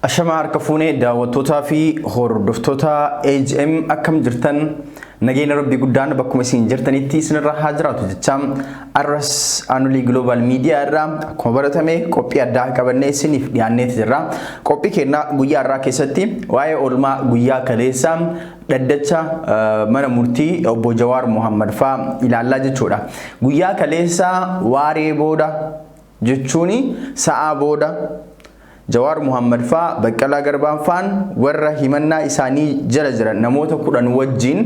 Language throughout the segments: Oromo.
Ashama harka fuunee daawwattootaa fi hordoftoota AGM akkam jirtan nageenya rabbii guddaan bakkuma isin jirtanitti isinirra haa jiraatu jecha arras Anuli Global Media irraa akkuma baratame qophii addaa qabannee isiniif dhiyaanneeti jirra. Qophii keenya guyyaa irraa keessatti waa'ee oolmaa guyyaa kaleessaa dhaddacha mana murtii obbo Jawaar Mohammad faa ilaallaa jechuudha. Guyyaa kaleessaa waaree booda jechuuni sa'a booda Jawaar Mohammad faa Baqqalaa Garbaan faan warra himannaa isaanii jala jiran namoota 10 wajjin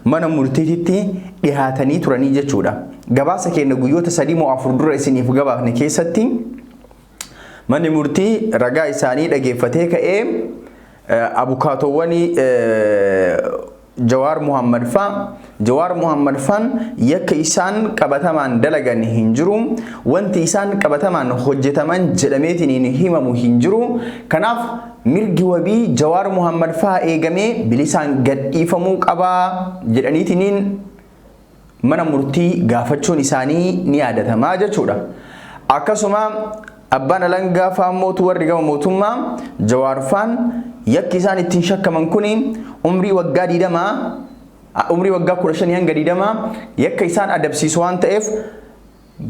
mana murtiitti dhihaatanii turanii jechuudha. Gabaasa keenya guyyoota 3 moo 4 dura isiniif gabaafne keessatti manni murtii ragaa isaanii dhageeffatee ka'ee abukaatowwan Jawaar Mohammad faan yakka isaan qabatamaan dalagan hin jiru, wanti isaan qabatamaan hojjetaman jedhameetiin himamu hin jiru. Kanaaf mirgi wabii Jawaar Mohammad faa eegamee bilisaan gadhiifamuu qabaa jedhaniitiin mana murtii gaafachuun isaanii ni yaadatamaa jechuudha. Akkasuma abbaan alangaa faa mootu warri gama mootummaa Jawaar faan yakki isaan ittiin shakkaman kuni umrii waggaa 15 hanga 20 yakka isaan adabsiisu waan ta'eef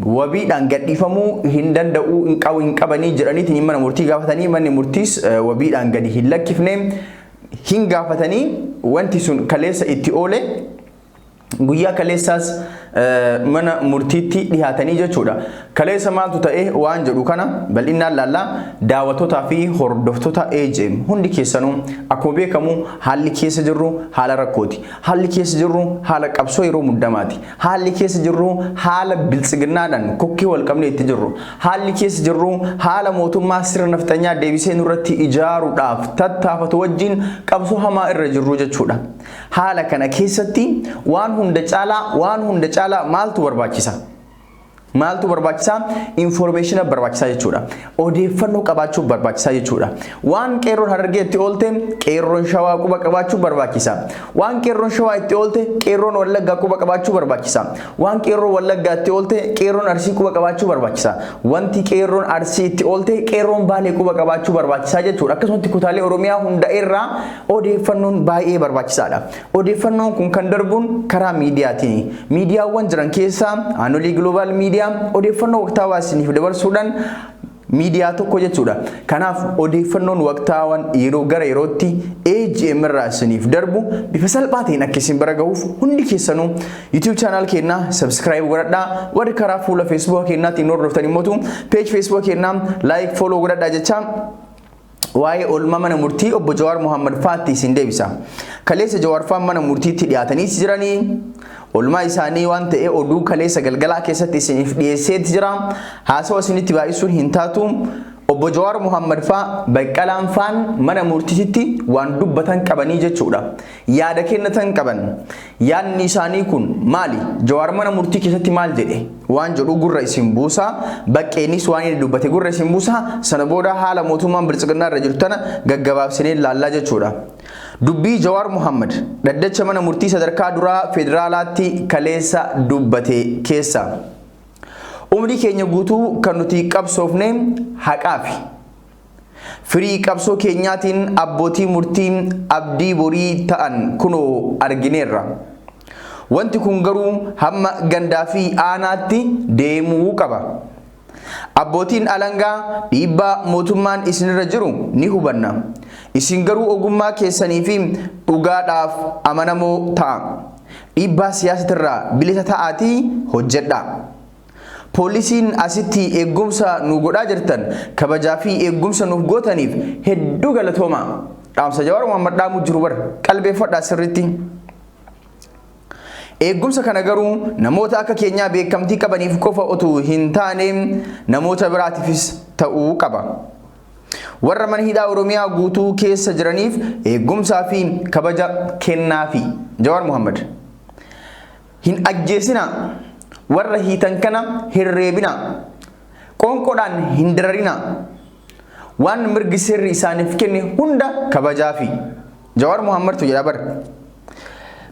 wabiidhaan gadhiifamuu hin danda'u hin qabanii jedhaniitiin mana murtii gaafatanii manni murtiis wabiidhaan gadi hin lakkifne hin gaafatanii wanti sun kaleessa itti oole guyyaa kaleessaas mana murtiitti dhihaatanii jechuudha. Kaleessa maaltu ta'e waan jedhu kana bal'inaan laallaa daawwattootaa fi hordoftoota AGM hundi keessanuu akkuma beekamu haalli keessa jirru haala rakkooti. Haalli keessa jirru haala qabsoo yeroo muddamaati. Haalli keessa jirru haala biltsiginnaadhaan kokkee wal qabnee itti jirru. Haalli keessa jirru haala mootummaa sirna naftanyaa deebisee nurratti ijaaruudhaaf tattaafatu wajjin qabsoo hamaa irra jirru jechuudha. Haala kana keessatti waan hunda caalaa maaltu barbaachisa? Maaltu barbaachisa? Information barbaachisa jechuudha. Odeeffannoo qabaachuu barbaachisa jechuudha. Waan qeerroon Harargeetti oolte qeerroon Shawaa quba qabaachuu barbaachisa. Waan qeerroon Shawaa itti oolte qeerroon Wallaggaa quba qabaachuu barbaachisa. Waan qeerroon Wallaggaatti oolte qeerroon Arsii quba qabaachuu barbaachisa. Wanti qeerroon Arsii itti oolte qeerroon Baalee quba qabaachuu barbaachisa jechuudha. Akkasumas kutaalee Oromiyaa hunda irraa odeeffannoon baay'ee barbaachisaadha. Odeeffannoon kun kan darbuun karaa miidiyaatiin. Miidiyaawwan jiran keessaa Anuli Global Media odeeffannoo waqtaawaa isiniif dabarsuudhaan miidiyaa tokko jechuudha. Kanaaf odeeffannoon waqtaawwan yeroo gara yerootti AGM irraa isiniif darbu bifa salphaatiin akka isin bira gahuuf hundi keessanuu YouTube channel keenya subscribe godhadhaa. Warri karaa fuula Facebook keenyaatiin hordoftan immoo page Facebook keenyaa like follow godhadhaa jecha waa'ee oolmaa mana murtii obbo Jawaar Mohammad faatti isin deebisa. Kaleessa Jawaar faan mana murtiitti dhiyaatanii jiranii oolmaa isaanii waan ta'e oduu kaleessa galgalaa keessatti isiniif dhiyeesseetti jira. Haasawa isinitti baay'isuun hin taatu. Obbo Jawaar Mohammad faa Baqqalaan faan mana murtiitti waan dubbatan qabanii jechuudha. Yaada kennatan qaban. Yaadni isaanii kun maali? Jawaar mana murtii keessatti maal jedhe? Waan jedhu gurra isin buusa. Baqqeenis waan inni dubbate gurra isin buusa. Sana booda haala mootummaan biltsiginnaa irra jirtu tana gaggabaabsinee laallaa jechuudha. Dubbii Jawaar Mohammad dhaddacha mana murtii sadarkaa duraa federaalaatti kaleessa dubbate keessa umrii keenya guutuu kan nuti qabsoofne haqaa fi firii qabsoo keenyaatiin abbootii murtii abdii borii ta'an kunoo argineerra. Wanti kun garuu hamma gandaa fi aanaatti deemuu qaba. Abbootiin alangaa dhiibbaa mootummaan isinirra jiru ni hubanna. Isin garuu ogummaa keessanii fi dhugaadhaaf amanamoo ta'a. Dhiibbaa siyaasatirraa bilisa ta'aatii hojjedha. Poolisiin asitti eegumsa nu godhaa jirtan kabajaa fi eegumsa nuuf gootaniif hedduu galatooma. Dhaamsa Jawaar Mohammad dhaamuu jiru bar qalbeeffadhaa sirriitti. Eegumsa kana garuu namoota akka keenyaa beekamtii qabaniif qofa otuu hin taane namoota biraatiifis ta'uu qaba. Warra mana hidhaa Oromiyaa guutuu keessa jiraniif eegumsaa fi kabaja kennaafi. Jawaar Mohammad hin ajjeesina. Warra hiitan kana hirreebina. Qoonqoodhaan hin dararina. Waan mirgi sirri isaaniif kenne hunda kabajaafi. Jawaar Mohammad jedha bar.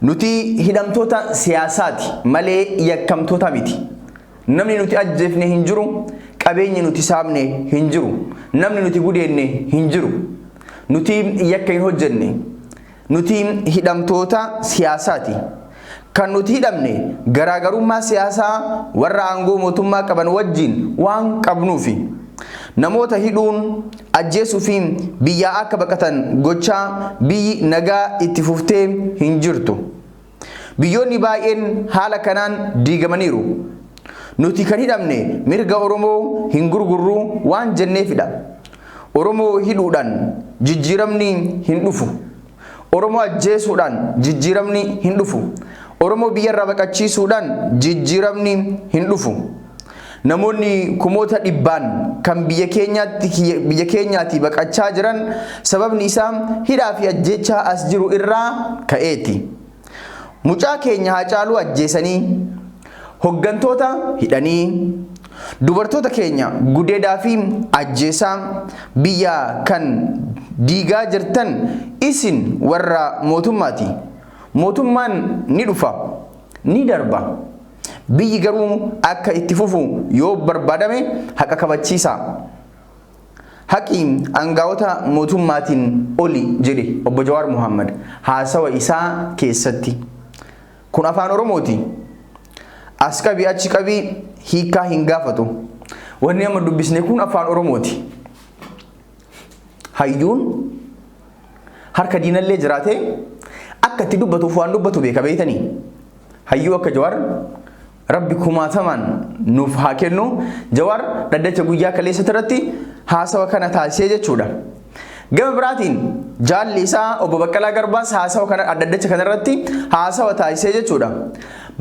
Nuti hidhamtoota siyaasaati malee yakkamtoota miti. Namni nuti ajjeefne hin jiru, qabeenyi nuti saamne hin jiru, namni nuti gudeenne hin jiru. nuti yakka hin hojjenne nuti hidhamtoota siyaasaati. Kan nuti hidhamne garaagarummaa siyaasaa warra aangoo mootummaa qaban wajjin waan qabnuufi. Namoota hidhuun ajjeesuu fi biyyaa akka baqatan gochaa biyyi nagaa itti fuftee hin jirtu. Biyyoonni baay'een haala kanaan diigamaniiru. Nuti kan hidhamne mirga Oromoo hin gurgurru waan jenneefidha. Oromoo hidhuudhaan jijjiiramni hin dhufu. Oromoo ajjeesuudhaan jijjiiramni hin dhufu. Oromoo biyyarraa baqachiisuudhaan jijjiiramni hin dhufu. Namoonni kumoota dhibbaan kan biyya keenyaatti baqachaa jiran sababni isaa hidhaa fi ajjechaa as jiru irraa ka'eeti. Mucaa keenya Haacaaluu ajjeesanii, hoggantoota hidhanii, dubartoota keenya gudeedaa fi ajjeesaa biyya kan diigaa jirtan isin warra mootummaati. Mootummaan ni dhufa, ni darba. Biyyi garuu akka itti fufu yoo barbaadame haqa kabachiisa. Haqi aangawoota mootummaatiin oli jedhe Obbo Jawaar Mohaammed haasawa isaa keessatti. Kun afaan Oromooti. As qabii achi qabii hiikaa hin gaafatu. Wanni amma dubbisne kun afaan Oromooti. Hayyuun harka diinallee jiraate akka itti dubbatuuf waan dubbatu beeka beeytanii. Hayyuu akka Jawaar Rabbi kumaatamaan nuuf haa kennu. Jawaar dhaddacha guyyaa kaleessa irratti haasawa kana taasisee jechuudha. Gama biraatiin jaalli isaa Obbo Baqqalaa Garbaas haasawa kana dhaddacha kanarratti haasawa taasisee jechuudha.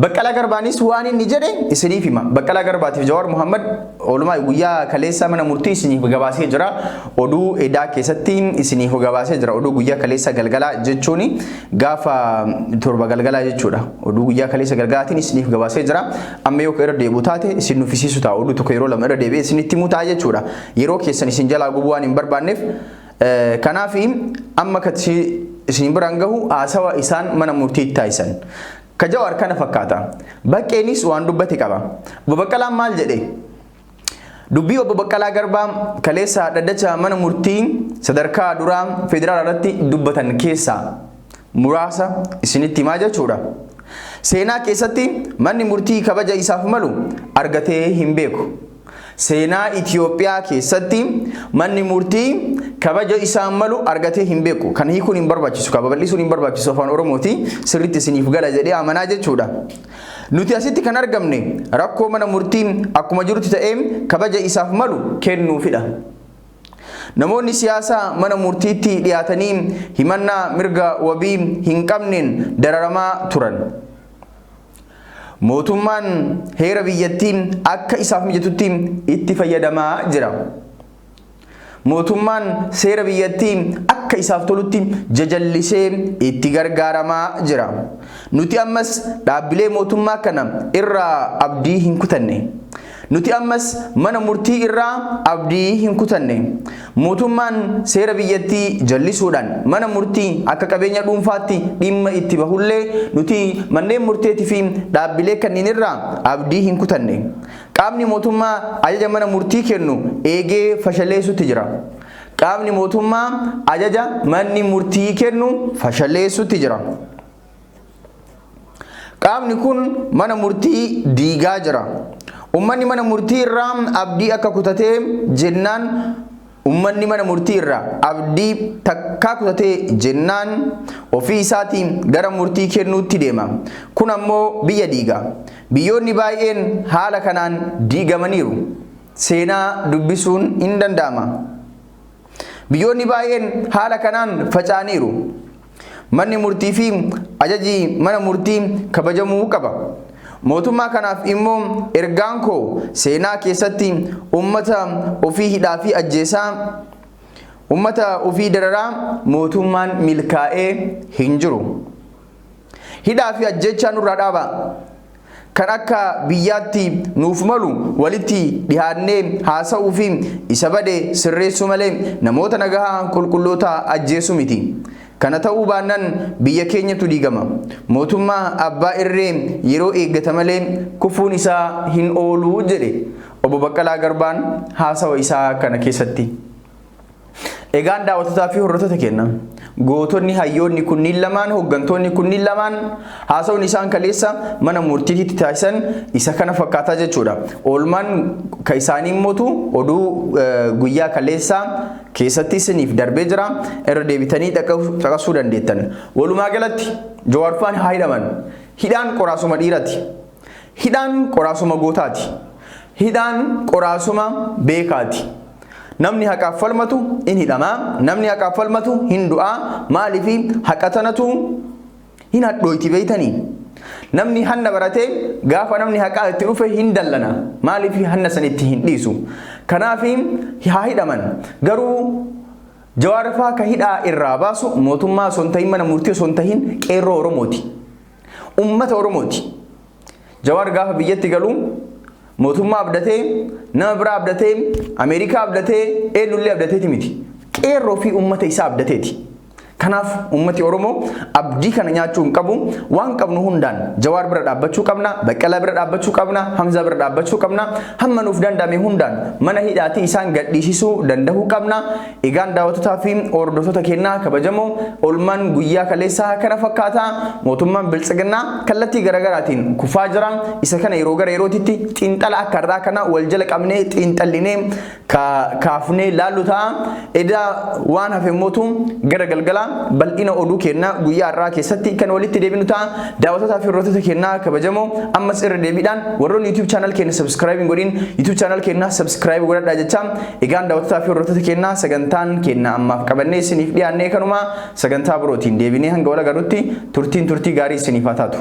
Baqqalaa Garbaanis waan inni jedhe isiniif hima. Baqqalaa Garbaatiif Jawaar Mohaammed oolumaa guyyaa kaleessa mana murtii isiniif gabaasee jira. Oduu edaa keessatti isiniif gabaasee jira. Oduu guyyaa kaleessa galgalaa jechuun gaafa torba galgalaa jechuudha. Oduu guyyaa kaleessa galgalaatiin isiniif gabaasee jira. Amma yoo irra deebi'u taate isin nuffisiisu ta'a. Oduu tokko yeroo lama irra deebi'ee isinitti himu ta'a jechuudha. Yeroo keessan isin jalaa gubuu waan hin barbaanneef kanaaf amma isin biraan gahu haasawa isaan mana murtiitti taasisan. Ka Jawaar kana fakkaata. Baqqeenis waan dubbate qaba. Obbo Baqqalaan maal jedhe? Dubbii Obbo Baqqalaa Garbaa kaleessa dhaddacha mana murtii sadarkaa duraa federaal irratti dubbatan keessaa muraasa isinitti himaa jechuudha. Seenaa keessatti manni murtii kabaja isaaf malu argatee hin beeku. Seenaa Itoophiyaa keessatti manni murtii kabaja isaan malu argatee hin beeku. Kan hiikuun hin barbaachisu, babal'isuun hin barbaachisu afaan Oromooti. Sirriitti isiniif gala jedhee amanaa jechuudha. Nuti asitti kan argamne rakkoo mana murtii akkuma jirutti ta'ee kabaja isaaf malu kennuufidha. Namoonni siyaasaa mana murtiitti dhiyaatanii himannaa mirga wabii hin qabneen dararamaa turan. Mootummaan heera biyyattiin akka isaaf mijatutti itti fayyadamaa jira. Mootummaan seera biyyattiin akka isaaf tolutti jajallisee itti gargaaramaa jira. Nuti ammas dhaabbilee mootummaa kana irraa abdii hin kutanne. Nuti ammas mana murtii irraa abdii hin kutanne. Mootummaan seera biyyattii jallisuudhaan mana murtii akka qabeenya dhuunfaatti dhimma itti bahullee nuti manneen murteetii fi dhaabbilee kanneen irraa abdii hin kutanne. Qaamni mootummaa ajaja mana murtii kennu eegee fashaleessutti jira. Qaamni mootummaa ajaja manni murtii kennu fashaleessutti jira. Qaamni kun mana murtii diigaa jira. Ummanni mana murtii irraa abdii akka kutatee jennaan ummanni mana murtii irraa abdii takkaa kutatee jennaan ofii isaatiin gara murtii kennuutti deema. Kun ammoo biyya diiga. Biyyoonni baay'een haala kanaan diigamaniiru. Seenaa dubbisuun hin danda'ama. Biyyoonni baay'een haala kanaan faca'aniiru. Manni murtii fi ajaji mana murtii kabajamuu qaba. Mootummaa kanaaf immoo ergaan koo seenaa keessatti ummata ofii hidhaa fi ajjeesaa, ummata ofii dararaa mootummaan milkaa'ee hin jiru. Hidhaa fi ajjechaa nurraa dhaaba. Kan akka biyyaatti nuuf malu walitti dhihaannee haasa'uu fi isa bade sirreessuu malee namoota nagahaa qulqulloota ajjeesuu miti. Kana ta'uu baannaan biyya keenyatu diigama. Mootummaa abbaa irree yeroo eeggata malee kufuun isaa hin oolu jedhe Obbo Baqqalaa Garbaan haasawa isaa kana keessatti. Egaan daawwattoota fi hordoftoota keenya gootonni hayyoonni kunniin lamaan hooggantoonni kunniin lamaan haasawni isaan kaleessa mana murtiitti taasisan isa kana fakkaataa jechuudha. Oolmaan ka isaanii mootu oduu guyyaa kaleessa keessatti isiniif darbee jira irra deebitanii dhaqasuu dandeettan. Walumaa galatti Jawaar Faan haa hidhaman. Hidhaan qoraasuma dhiirati. Hidhaan qoraasuma gootaati. Hidhaan qoraasuma beekaati. Namni haqaaf falmatu in hidhama, namni haqaaf falmatu hin du'a. Maaliif haqa tanatu hin hadhooyti beeytanii. Namni hanna baratee gaafa namni haqaa itti dhufe hin dallana. Maaliif hanna sanitti hin dhiisu. Kanaaf haa hidhaman. Garuu Jawaar Faa ka hidhaa irraa baasu mootummaa osoo hin tahin mana murtii osoo hin tahin qeerroo Oromooti. Ummata Oromooti. Jawaar gaafa biyyatti galu mootummaa abdatee nama biraa abdatee Ameerikaa abdatee eenyullee abdateeti miti. Qeerroo fi ummata isaa abdateeti. Kanaaf ummati Oromoo abdii kana nyaachuu hin qabu. Waan qabnu hundaan Jawaar bira dhaabbachuu qabna, Baqqalaa bira dhaabbachuu qabna, Hamzaa bira dhaabbachuu qabna. Hamma nuuf danda'ame hundaan mana hidhaatii isaan gadhiisisuu danda'uu qabna. Egaan daawwattoota fi hordoftoota keenyaa kabajamoo oolmaan guyyaa kaleessaa kana fakkaata. Mootummaan Biltsiginnaa kallattii garaagaraatiin kufaa jira. Isa kana yeroo gara yerootitti xiinxala akka irraa kana wal jala qabnee xiinxallinee kaafnee laallu ta'a. Edaa waan hafe mootu gara galgala bal'ina oduu keenyaa guyyaa irraa keessatti kan walitti deebinu ta'a. Daawwattoota fi hordoftoota keenyaa kabajamoo ammas irra deebiidhaan warroonni YouTube channel keenya subscribe godhin YouTube channel keenya subscribe godhadhaa jecha. Egaan daawwattoota fi hordoftoota keenyaa sagantaan keenya ammaaf qabannee isiniif dhiyaannee kanuma sagantaa birootiin deebinee hanga wal agarrutti turtii gaarii isiniif haa taatu.